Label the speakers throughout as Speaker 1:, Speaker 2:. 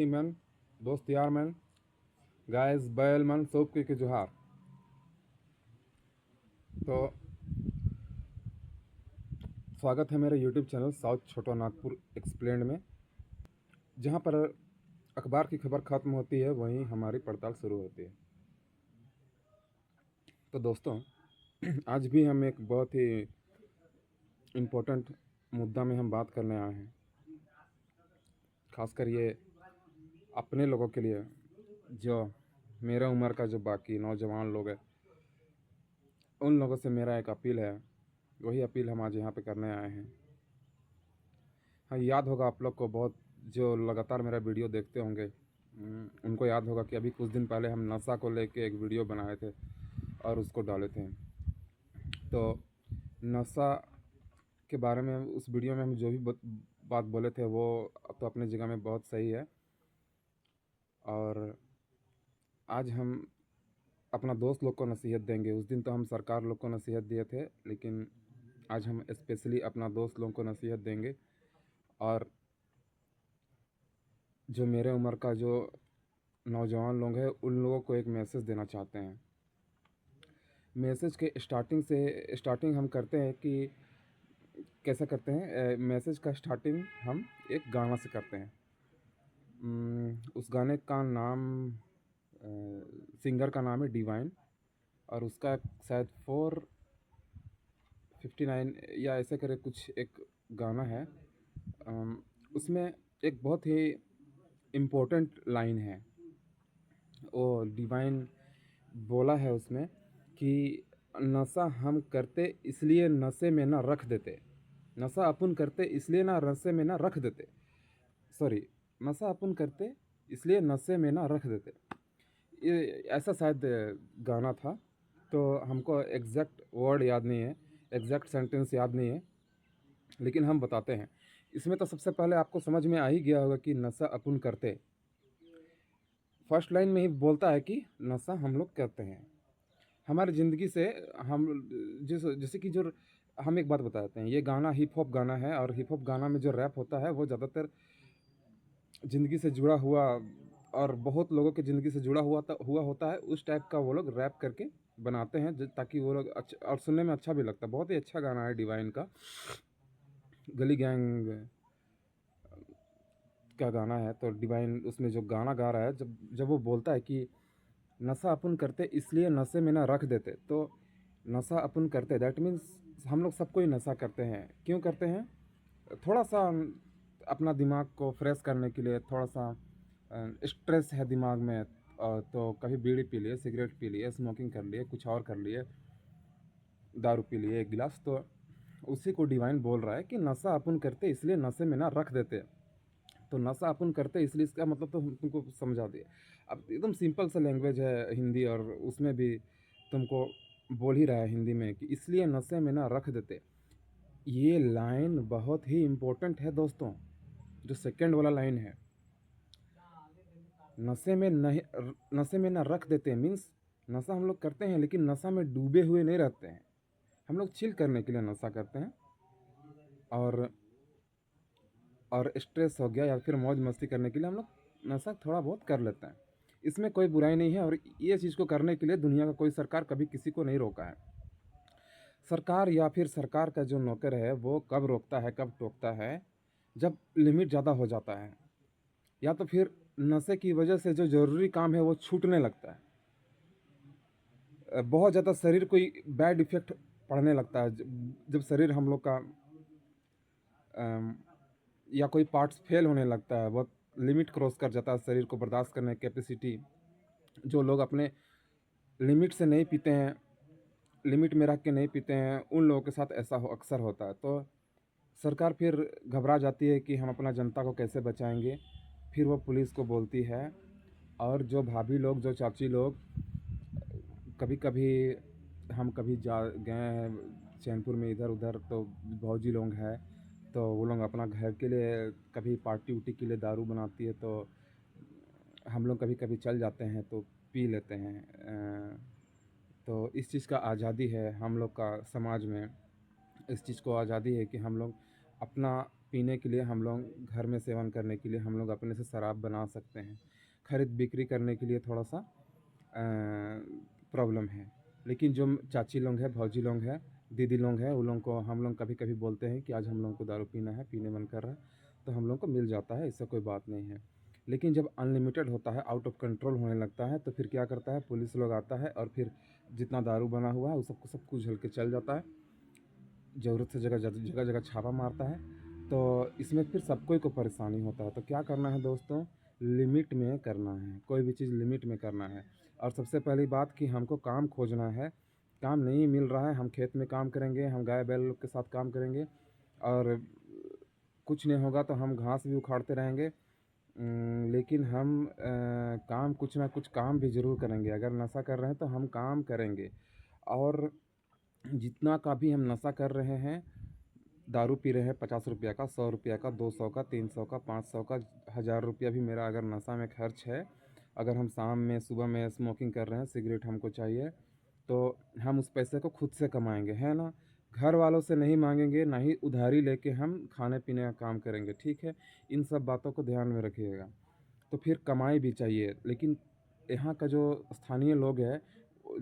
Speaker 1: Man, दोस्त यार man, guys बैल मन सब के जोहार। तो स्वागत है मेरे यूट्यूब चैनल साउथ छोटा नागपुर एक्सप्लेंड में, जहां पर अखबार की खबर ख़त्म होती है वहीं हमारी पड़ताल शुरू होती है। तो दोस्तों, आज भी हम एक बहुत ही इम्पोर्टेंट मुद्दा में हम बात करने आए हैं। खासकर ये अपने लोगों के लिए, जो मेरा उम्र का जो बाकी नौजवान लोग हैं, उन लोगों से मेरा एक अपील है। वही अपील हम आज यहाँ पे करने आए हैं। हाँ, याद होगा आप लोग को, बहुत जो लगातार मेरा वीडियो देखते होंगे उनको याद होगा कि अभी कुछ दिन पहले हम नशा को लेके एक वीडियो बनाए थे और उसको डाले थे। तो नशा के बारे में उस वीडियो में हम जो भी बात बोले थे वो तो अपनी जगह में बहुत सही है। और आज हम अपना दोस्त लोग को नसीहत देंगे। उस दिन तो हम सरकार लोग को नसीहत दिए थे, लेकिन आज हम स्पेशली अपना दोस्त लोगों को नसीहत देंगे। और जो मेरे उम्र का जो नौजवान लोग हैं उन लोगों को एक मैसेज देना चाहते हैं। मैसेज के स्टार्टिंग हम करते हैं कि कैसे करते हैं। मैसेज का स्टार्टिंग हम एक गाना से करते हैं। उस गाने का नाम, सिंगर का नाम है डिवाइन, और उसका शायद 459 या ऐसे करे कुछ एक गाना है। उसमें एक बहुत ही इम्पोर्टेंट लाइन है। वो डिवाइन बोला है उसमें कि नशा हम करते इसलिए नशे में ना रख देते। नशा अपन करते इसलिए ना नशे में ना रख देते। सॉरी, नशा अपन करते इसलिए नशे में ना रख देते। ये ऐसा शायद गाना था। तो हमको एग्जैक्ट वर्ड याद नहीं है, एग्जैक्ट सेंटेंस याद नहीं है, लेकिन हम बताते हैं। इसमें तो सबसे पहले आपको समझ में आ ही गया होगा कि नशा अपन करते। फर्स्ट लाइन में ही बोलता है कि नशा हम लोग करते हैं हमारी ज़िंदगी से। हम जैसे कि जो हम एक बात बताते हैं, ये गाना हिप हॉप गाना है, और हिप हॉप गाना में जो रैप होता है वो ज़्यादातर ज़िंदगी से जुड़ा हुआ और बहुत लोगों की ज़िंदगी से जुड़ा हुआ होता है। उस टाइप का वो लोग रैप करके बनाते हैं ताकि वो लोग अच्छा और सुनने में अच्छा भी लगता है। बहुत ही अच्छा गाना है डिवाइन का, गली गैंग का गाना है। तो डिवाइन उसमें जो गाना गा रहा है, जब जब वो बोलता है कि नशा अपन करते इसलिए नशे में ना रख देते, तो नशा अपन करते दैट मीन्स हम लोग सबको ही नशा करते हैं। क्यों करते हैं? थोड़ा सा अपना दिमाग को फ्रेश करने के लिए, थोड़ा सा स्ट्रेस है दिमाग में, तो कभी बीड़ी पी लिए, सिगरेट पी लिए, स्मोकिंग कर लिए, कुछ और कर लिए, दारू पी लिए एक गिलास। तो उसी को डिवाइन बोल रहा है कि नशा अपन करते इसलिए नशे में ना रख देते। तो नशा अपन करते इसलिए, इसका मतलब तो हम तुमको समझा दिए। अब एकदम सिंपल सा लैंग्वेज है हिंदी, और उसमें भी तुमको बोल ही रहा है हिंदी में कि इसलिए नशे में ना रख देते। ये लाइन बहुत ही इम्पोर्टेंट है दोस्तों। जो सेकंड वाला लाइन है, नशे में नहीं, नशे में ना रख देते मीन्स नशा हम लोग करते हैं लेकिन नशा में डूबे हुए नहीं रहते हैं। हम लोग चिल करने के लिए नशा करते हैं, और स्ट्रेस हो गया या फिर मौज मस्ती करने के लिए हम लोग नशा थोड़ा बहुत कर लेते हैं। इसमें कोई बुराई नहीं है, और ये चीज़ को करने के लिए दुनिया का कोई सरकार कभी किसी को नहीं रोका है। सरकार या फिर सरकार का जो नौकर है वो कब रोकता है, कब टोकता है? जब लिमिट ज़्यादा हो जाता है, या तो फिर नशे की वजह से जो ज़रूरी काम है वो छूटने लगता है। बहुत ज़्यादा शरीर कोई बैड इफ़ेक्ट पड़ने लगता है। जब शरीर हम लोग का या कोई पार्ट्स फेल होने लगता है, बहुत लिमिट क्रॉस कर जाता है शरीर को बर्दाश्त करने की कैपेसिटी। जो लोग अपने लिमिट से नहीं पीते हैं, लिमिट में रख के नहीं पीते हैं, उन लोगों के साथ ऐसा अक्सर होता है। तो सरकार फिर घबरा जाती है कि हम अपना जनता को कैसे बचाएंगे। फिर वो पुलिस को बोलती है, और जो भाभी लोग, जो चाची लोग, कभी कभी हम कभी जा गए हैं चैनपुर में इधर उधर, तो भौजी लोग हैं, तो वो लोग अपना घर के लिए कभी पार्टी उटी के लिए दारू बनाती है, तो हम लोग कभी कभी चल जाते हैं तो पी लेते हैं। तो इस चीज़ का आज़ादी है हम लोग का समाज में। इस चीज़ को आज़ादी है कि हम लोग अपना पीने के लिए हम लोग घर में सेवन करने के लिए हम लोग अपने से शराब बना सकते हैं। खरीद बिक्री करने के लिए थोड़ा सा प्रॉब्लम है। लेकिन जो चाची लोग हैं, भौजी लोग हैं, दीदी लोग हैं, उन लोगों को हम लोग कभी कभी बोलते हैं कि आज हम लोगों को दारू पीना है, पीने मन कर रहा है, तो हम लोग को मिल जाता है, इससे कोई बात नहीं है। लेकिन जब अनलिमिटेड होता है, आउट ऑफ कंट्रोल होने लगता है, तो फिर क्या करता है, पुलिस लोग आता है और फिर जितना दारू बना हुआ है उस सबको सब कुछ झल के चल जाता है। ज़रूरत से जगह जगह जगह छापा मारता है। तो इसमें फिर सबको को परेशानी होता है। तो क्या करना है दोस्तों, लिमिट में करना है, कोई भी चीज़ लिमिट में करना है। और सबसे पहली बात कि हमको काम खोजना है, काम नहीं मिल रहा है, हम खेत में काम करेंगे, हम गाय बैल के साथ काम करेंगे और कुछ नहीं होगा तो हम घास भी उखाड़ते रहेंगे। लेकिन हम काम कुछ ना कुछ काम भी ज़रूर करेंगे। अगर नशा कर रहे हैं तो हम काम करेंगे। और जितना का भी हम नशा कर रहे हैं, दारू पी रहे हैं 50 रुपया का, 100 रुपया का, 200 का, 300 का, 500 का, 1000 रुपया भी मेरा अगर नशा में खर्च है, अगर हम शाम में सुबह में स्मोकिंग कर रहे हैं, सिगरेट हमको चाहिए, तो हम उस पैसे को खुद से कमाएंगे, है ना। घर वालों से नहीं मांगेंगे, ना ही उधारी लेके हम खाने पीने का काम करेंगे, ठीक है। इन सब बातों को ध्यान में रखिएगा। तो फिर कमाई भी चाहिए। लेकिन यहाँ का जो स्थानीय लोग हैं,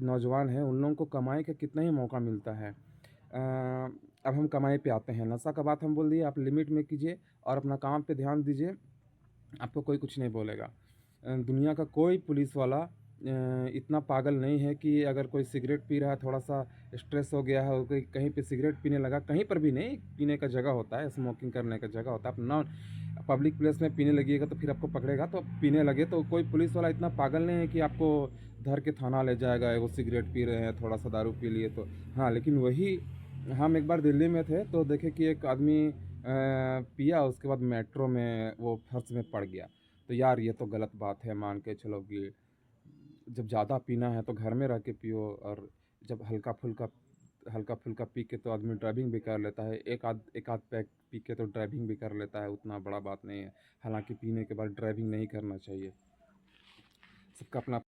Speaker 1: नौजवान हैं, उन लोगों को कमाई का कितना ही मौका मिलता है। अब हम कमाई पे आते हैं। नशा का बात हम बोल दिए, आप लिमिट में कीजिए और अपना काम पे ध्यान दीजिए, आपको कोई कुछ नहीं बोलेगा। दुनिया का कोई पुलिस वाला इतना पागल नहीं है कि अगर कोई सिगरेट पी रहा है, थोड़ा सा स्ट्रेस हो गया है और कोई कहीं पे सिगरेट पीने लगा, कहीं पर भी नहीं, पीने का जगह होता है, स्मोकिंग करने का जगह होता है, आप नॉन पब्लिक प्लेस में पीने लगिएगा तो फिर आपको पकड़ेगा। तो पीने लगे तो कोई पुलिस वाला इतना पागल नहीं है कि आपको धर के थाना ले जाएगा, वो सिगरेट पी रहे हैं, थोड़ा सा दारू पी लिए तो। हाँ, लेकिन वही हम एक बार दिल्ली में थे तो देखे कि एक आदमी पिया, उसके बाद मेट्रो में वो फर्श में पड़ गया। तो यार ये तो गलत बात है, मान के चलो कि जब ज़्यादा पीना है तो घर में रह के पियो। और जब हल्का फुल्का पी के तो आदमी ड्राइविंग भी कर लेता है, एक आध पैक पी के तो ड्राइविंग भी कर लेता है, उतना बड़ा बात नहीं है। हालांकि पीने के बाद ड्राइविंग नहीं करना चाहिए, सबका अपना।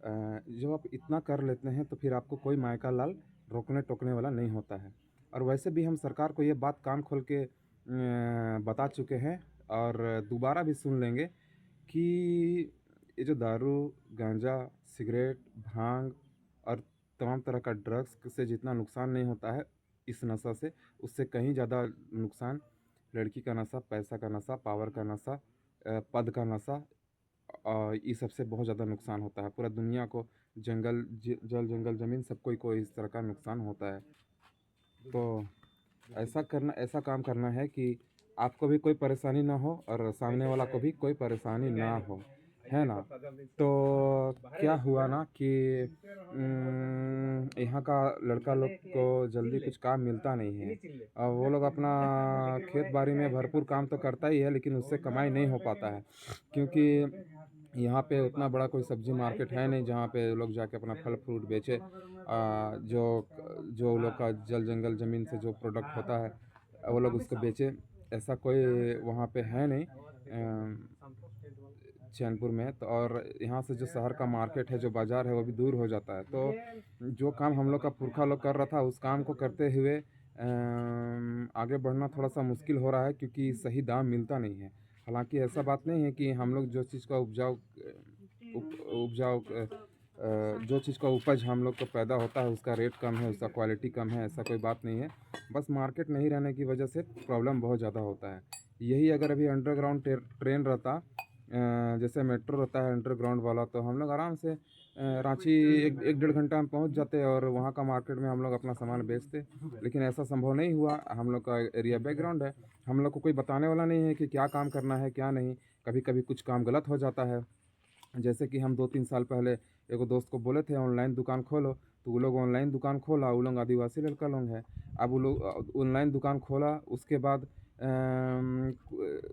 Speaker 1: जब आप इतना कर लेते हैं तो फिर आपको कोई मायका लाल रोकने टोकने वाला नहीं होता है। और वैसे भी हम सरकार को ये बात कान खोल के बता चुके हैं और दोबारा भी सुन लेंगे कि ये जो दारू, गांजा, सिगरेट, भांग और तमाम तरह का ड्रग्स से जितना नुकसान नहीं होता है इस नशा से, उससे कहीं ज़्यादा नुकसान लड़की का नशा, पैसा का नशा, पावर का नशा, पद का नशा, और इस सबसे बहुत ज़्यादा नुकसान होता है। पूरा दुनिया को जल जंगल ज़मीन सबको को इस तरह का नुकसान होता है। तो ऐसा काम करना है कि आपको भी कोई परेशानी ना हो और सामने वाला को भी कोई परेशानी ना हो, है ना। तो क्या हुआ ना कि यहाँ का लड़का लोग को जल्दी कुछ काम मिलता नहीं है और वो लोग अपना खेत बाड़ी में भरपूर काम तो करता ही है, लेकिन उससे कमाई नहीं हो पाता है। क्योंकि यहाँ पे उतना बड़ा कोई सब्जी मार्केट है नहीं जहाँ पे लोग जाके अपना फल फ्रूट बेचे। जो जो लोग का जल जंगल ज़मीन से जो प्रोडक्ट होता है वो लोग उसको बेचे, ऐसा कोई वहाँ पे है नहीं चैनपुर में। तो और यहाँ से जो शहर का मार्केट है, जो बाज़ार है, वो भी दूर हो जाता है। तो जो काम हम लोग का पुरखा लोग कर रहा था, उस काम को करते हुए आगे बढ़ना थोड़ा सा मुश्किल हो रहा है क्योंकि सही दाम मिलता नहीं है। हालांकि ऐसा बात नहीं है कि हम लोग जो चीज़ का उपजाऊ जो चीज़ का उपज हम लोग को पैदा होता है उसका रेट कम है, उसका क्वालिटी कम है, ऐसा कोई बात नहीं है। बस मार्केट नहीं रहने की वजह से प्रॉब्लम बहुत ज़्यादा होता है। यही अगर अभी अंडरग्राउंड ट्रेन रहता, जैसे मेट्रो रहता है अंडरग्राउंड वाला, तो हम लोग आराम से रांची एक डेढ़ घंटा में पहुंच जाते और वहाँ का मार्केट में हम लोग अपना सामान बेचते। लेकिन ऐसा संभव नहीं हुआ, हम लोग का एरिया बैकग्राउंड है, हम लोग को कोई बताने वाला नहीं है कि क्या काम करना है क्या नहीं। कभी कभी कुछ काम गलत हो जाता है। जैसे कि हम 2-3 साल पहले एगो दोस्त को बोले थे ऑनलाइन दुकान खोलो, तो वो लोग ऑनलाइन दुकान खोला। वो लोग आदिवासी लड़का लोग हैं। अब वो लोग ऑनलाइन दुकान खोला, उसके बाद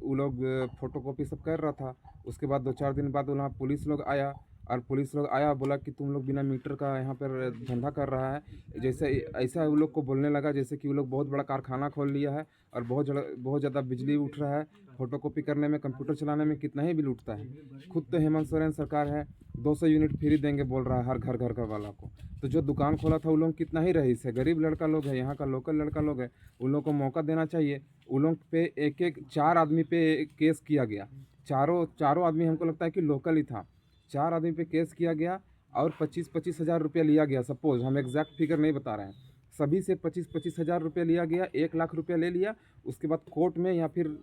Speaker 1: वो लोग फ़ोटोकॉपी सब कर रहा था। उसके बाद 2-4 दिन बाद वहाँ पुलिस लोग आया और पुलिस लोग आया, बोला कि तुम लोग बिना मीटर का यहाँ पर धंधा कर रहा है। जैसे ऐसा वो लोग को बोलने लगा जैसे कि वो लोग बहुत बड़ा कारखाना खोल लिया है और बहुत ज़्यादा बिजली उठ रहा है। फोटोकॉपी करने में, कंप्यूटर चलाने में कितना ही बिल उठता है। खुद तो हेमंत सोरेन सरकार है 200 यूनिट फ्री देंगे बोल रहा है हर घर का वाला को। तो जो दुकान खोला था वो लोग कितना ही रईस है, गरीब लड़का लोग है, यहाँ का लोकल लड़का लोग है, उन लोग को मौका देना चाहिए। उन लोग पे एक 4 आदमी पे केस किया गया। चारों आदमी हमको लगता है कि लोकल ही था। 4 आदमी पे केस किया गया और 25-25 हज़ार रुपया लिया गया। सपोज हम एग्जैक्ट फिगर नहीं बता रहे हैं, सभी से 25-25 हज़ार रुपया लिया गया। 1 लाख रुपया ले लिया, उसके बाद कोर्ट में या फिर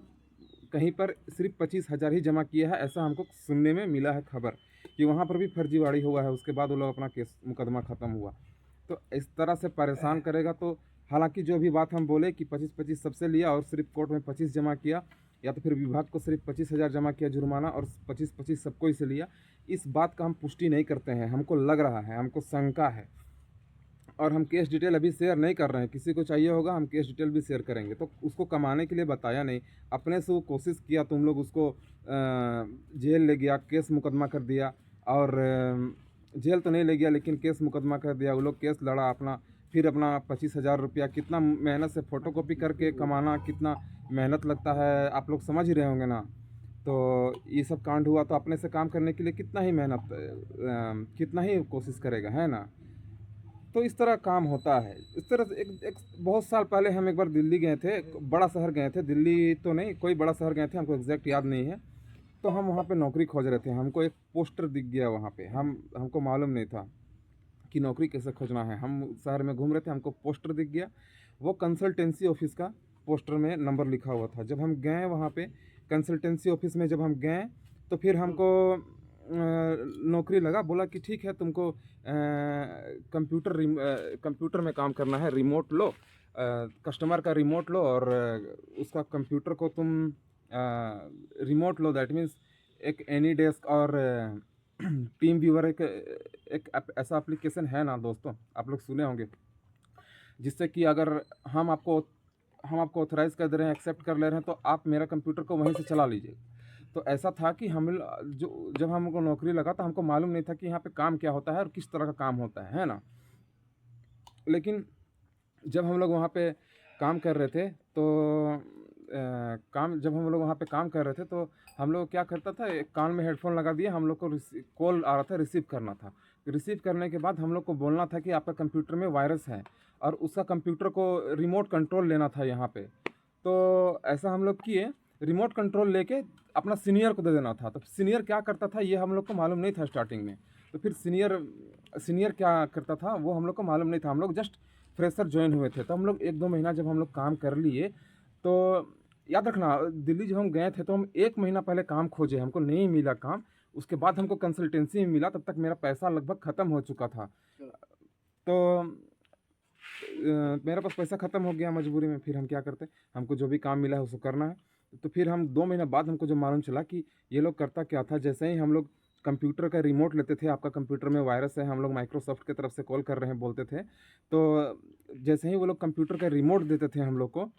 Speaker 1: कहीं पर सिर्फ 25 हज़ार ही जमा किया है, ऐसा हमको सुनने में मिला है खबर कि वहाँ पर भी फर्जीवाड़ी हुआ है। उसके बाद वो लोग अपना केस मुकदमा ख़त्म हुआ। तो इस तरह से परेशान करेगा तो, हालांकि जो भी बात हम बोले कि 25-25 सबसे लिया और सिर्फ कोर्ट में 25 जमा किया, या तो फिर विभाग को सिर्फ 25 हज़ार जमा किया जुर्माना और 25-25 सबको ही से लिया, इस बात का हम पुष्टि नहीं करते हैं। हमको लग रहा है, हमको शंका है, और हम केस डिटेल अभी शेयर नहीं कर रहे हैं। किसी को चाहिए होगा हम केस डिटेल भी शेयर करेंगे। तो उसको कमाने के लिए बताया नहीं, अपने से वो कोशिश किया, तुम लोग उसको जेल ले गया, केस मुकदमा कर दिया। और जेल तो नहीं ले गया लेकिन केस मुकदमा कर दिया। वो लोग केस लड़ा अपना, फिर अपना 25 हज़ार रुपया, कितना मेहनत से फ़ोटोकॉपी करके कमाना, कितना मेहनत लगता है, आप लोग समझ ही रहे होंगे ना। तो ये सब कांड हुआ तो अपने से काम करने के लिए कितना ही मेहनत, कितना ही कोशिश करेगा, है ना। तो इस तरह काम होता है। इस तरह से एक बहुत साल पहले हम एक बार दिल्ली गए थे, बड़ा शहर गए थे, दिल्ली तो नहीं कोई बड़ा शहर गए थे, हमको एग्जैक्ट याद नहीं है। तो हम वहाँ पे नौकरी खोज रहे थे, हमको एक पोस्टर दिख गया वहाँ पे। हमको मालूम नहीं था कि नौकरी कैसे खोजना है। हम शहर में घूम रहे थे, हमको पोस्टर दिख गया, वो कंसल्टेंसी ऑफिस का पोस्टर में नंबर लिखा हुआ था। जब हम गए वहाँ पे कंसल्टेंसी ऑफिस में, जब हम गए तो फिर हमको नौकरी लगा। बोला कि ठीक है, तुमको कंप्यूटर में काम करना है, रिमोट लो, कस्टमर का रिमोट लो और उसका कंप्यूटर को तुम रिमोट लो। दैट मीन्स एक एनी डेस्क और टीम व्यूअर, एक ऐसा एप्लीकेशन है ना दोस्तों, आप लोग सुने होंगे, जिससे कि अगर हम आपको ऑथराइज़ कर दे रहे हैं, एक्सेप्ट कर ले रहे हैं, तो आप मेरा कंप्यूटर को वहीं से चला लीजिए। तो ऐसा था कि हम जब हमको नौकरी लगा तो हमको मालूम नहीं था कि यहाँ पे काम क्या होता है और किस तरह का काम होता है ना। लेकिन जब हम लोग वहाँ पे काम कर रहे थे तो जब हम लोग वहाँ पे काम कर रहे थे तो हम लोग क्या करता था, एक कान में हेडफोन लगा दिए, हम लोग को कॉल आ रहा था, रिसीव करना था। रिसीव करने के बाद हम लोग को बोलना था कि आपका कंप्यूटर में वायरस है और उसका कंप्यूटर को रिमोट कंट्रोल लेना था यहाँ पे। तो ऐसा हम लोग किए, रिमोट कंट्रोल लेके अपना सीनियर को दे देना था। तो सीनियर क्या करता था ये हम लोग को मालूम नहीं था स्टार्टिंग में। तो फिर सीनियर क्या करता था वो हम लोग को मालूम नहीं था। हम लोग जस्ट फ्रेशर ज्वाइन हुए थे। तो हम लोग 1-2 महीना जब हम लोग काम कर लिए, तो याद रखना, दिल्ली जब हम गए थे तो हम 1 महीना पहले काम खोजे, हमको नहीं मिला काम। उसके बाद हमको कंसल्टेंसी में मिला, तब तक मेरा पैसा लगभग ख़त्म हो चुका था। तो मेरा पास पैसा ख़त्म हो गया मजबूरी में। फिर हम क्या करते, हमको जो भी काम मिला है उसको करना है। तो फिर हम 2 महीने बाद हमको जो मालूम चला कि ये लोग करता क्या था, जैसे ही हम लोग कंप्यूटर का रिमोट लेते थे, आपका कंप्यूटर में वायरस है, हम लोग माइक्रोसॉफ्ट की तरफ से कॉल कर रहे हैं बोलते थे। तो जैसे ही वो लोग कंप्यूटर का रिमोट देते थे हम लोग को,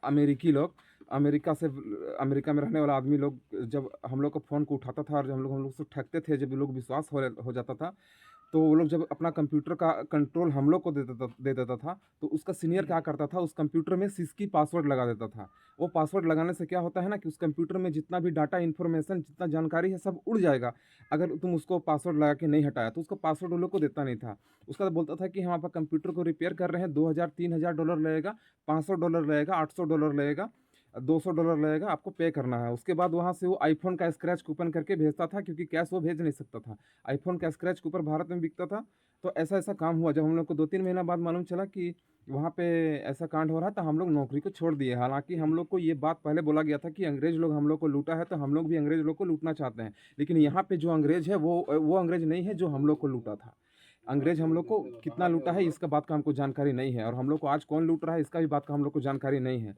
Speaker 1: अमेरिकी लोग, अमेरिका में रहने वाला आदमी लोग जब हम लोग को फ़ोन को उठाता था और हम लोग से ठगते थे, जब लोग विश्वास हो जाता था, तो वो लोग जब अपना कंप्यूटर का कंट्रोल हम लोग को दे देता था, तो उसका सीनियर क्या करता था, उस कंप्यूटर में सिस्की पासवर्ड लगा देता था। वो पासवर्ड लगाने से क्या होता है ना कि उस कंप्यूटर में जितना भी डाटा, इन्फॉर्मेशन, जितना जानकारी है सब उड़ जाएगा। अगर तुम उसको पासवर्ड लगा के नहीं हटाया तो उसको पासवर्ड वो लोग को देता नहीं था। उसका बोलता था कि हम आपका कंप्यूटर को रिपेयर कर रहे हैं, $2000-3000 लगेगा, $500 लगेगा, $800 लगेगा, $200 लगेगा, आपको पे करना है। उसके बाद वहाँ से वो आईफोन का स्क्रैच कूपन करके भेजता था, क्योंकि कैश वो भेज नहीं सकता था। आईफोन का स्क्रैच कूपन भारत में बिकता था। तो ऐसा काम हुआ। जब हम लोग को 2-3 महीना बाद मालूम चला कि वहाँ पे ऐसा कांड हो रहा है, तो हम लोग नौकरी को छोड़ दिए। हालांकि हम लोग को ये बात पहले बोला गया था कि अंग्रेज लोग हम लोग को लूटा है, तो हम लोग भी अंग्रेज लोग को लूटना चाहते हैं। लेकिन यहाँ पे जो अंग्रेज है वो अंग्रेज नहीं है जो हम लोग को लूटा था। अंग्रेज हम लोग को कितना लूटा है इसका बात का हमको जानकारी नहीं है, और हम लोग को आज कौन लूट रहा है इसका भी बात का हम लोग को जानकारी नहीं है।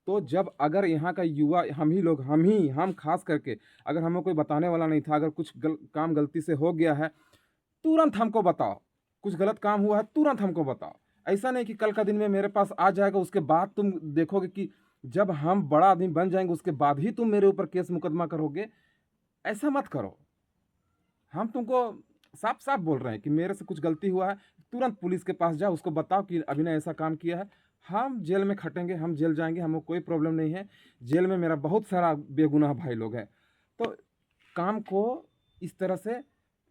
Speaker 1: तो जब अगर यहाँ का युवा, हम खास करके, अगर हमें कोई बताने वाला नहीं था, अगर कुछ काम गलती से हो गया है, तुरंत हमको बताओ। कुछ गलत काम हुआ है तुरंत हमको बताओ। ऐसा नहीं कि कल का दिन में मेरे पास आ जाएगा, उसके बाद तुम देखोगे कि जब हम बड़ा आदमी बन जाएंगे उसके बाद ही तुम मेरे ऊपर केस मुकदमा करोगे। ऐसा मत करो, हम तुमको साफ साफ बोल रहे हैं कि मेरे से कुछ गलती हुआ है, तुरंत पुलिस के पास जाओ, उसको बताओ कि अभिनय ऐसा काम किया है, हम जेल में खटेंगे, हम जेल जाएंगे, हमको कोई प्रॉब्लम नहीं है। जेल में मेरा बहुत सारा बेगुनाह भाई लोग हैं। तो काम को इस तरह से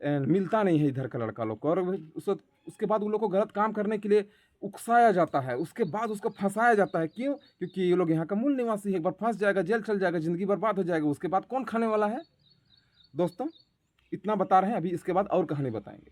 Speaker 1: मिलता नहीं है इधर का लड़का लोग को, और उसके बाद उन लोग को गलत काम करने के लिए उकसाया जाता है, उसके बाद उसको फंसाया जाता है। क्यों? क्योंकि ये लोग यहाँ का मूल निवासी है, एक बार फंस जाएगा, जेल चल जाएगा, ज़िंदगी बर्बाद हो जाएगा, उसके बाद कौन खाने वाला है? दोस्तों, इतना बता रहे हैं, अभी इसके बाद और कहानी बताएंगे।